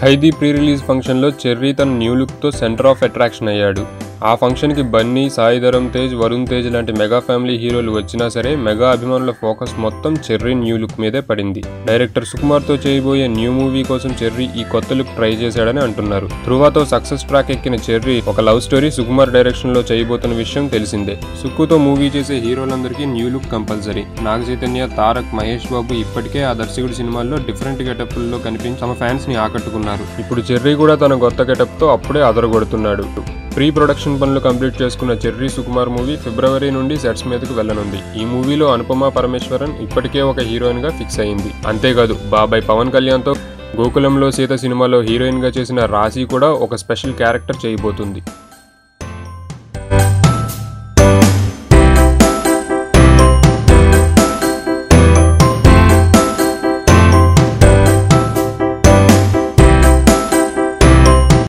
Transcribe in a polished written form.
ఖైదీ pre release ఫంక్షన్లో cherry తన new లుక్తో సెంటర్ ఆఫ్ అట్రాక్షన్ అయ్యాడు. ఆ ఫంక్షన్కి బన్నీ, సాయి ధరమ్ తేజ్, వరుణ్ తేజ్ లాంటి మెగా ఫ్యామిలీ హీరోలు వచ్చినా సరే మెగా అభిమానుల ఫోకస్ మొత్తం చెర్రీ న్యూ లుక్ మీదే పడింది. డైరెక్టర్ సుకుమార్తో చేయబోయే న్యూ మూవీ కోసం చెర్రీ ఈ కొత్త లుక్ ట్రై చేశాడని అంటున్నారు. ధృవతో సక్సెస్ ట్రాక్ ఎక్కిన చెర్రీ ఒక లవ్ స్టోరీ సుకుమార్ డైరెక్షన్ లో చేయబోతున్న విషయం తెలిసిందే. సుక్కుతో మూవీ చేసే హీరోలందరికీ new look compulsory. Naga Chaitanya, Tarak, Mahesh Babu ఇప్పటికే ఆ దర్శకుడి సినిమాల్లో డిఫరెంట్ గెటప్ల్లో కనిపించి తమ ఫ్యాన్స్ ని ఆకట్టుకున్నారు. ఇప్పుడు చెర్రీ కూడా తన కొత్త గెటప్ తో అప్పుడే అదరగొడుతున్నాడు. ప్రీ ప్రొడక్షన్ పనులు కంప్లీట్ చేసుకున్న చెర్రీ సుకుమార్ మూవీ ఫిబ్రవరి నుండి సెట్స్ మీదకు వెళ్లనుంది. ఈ మూవీలో అనుపమ పరమేశ్వరన్ ఇప్పటికే ఒక హీరోయిన్ గా ఫిక్స్ అయింది. అంతేకాదు బాబాయ్ పవన్ కళ్యాణ్ తో గోకులంలో సీత సినిమాలో హీరోయిన్ గా చేసిన రాశి కూడా ఒక స్పెషల్ క్యారెక్టర్ చేయబోతుంది.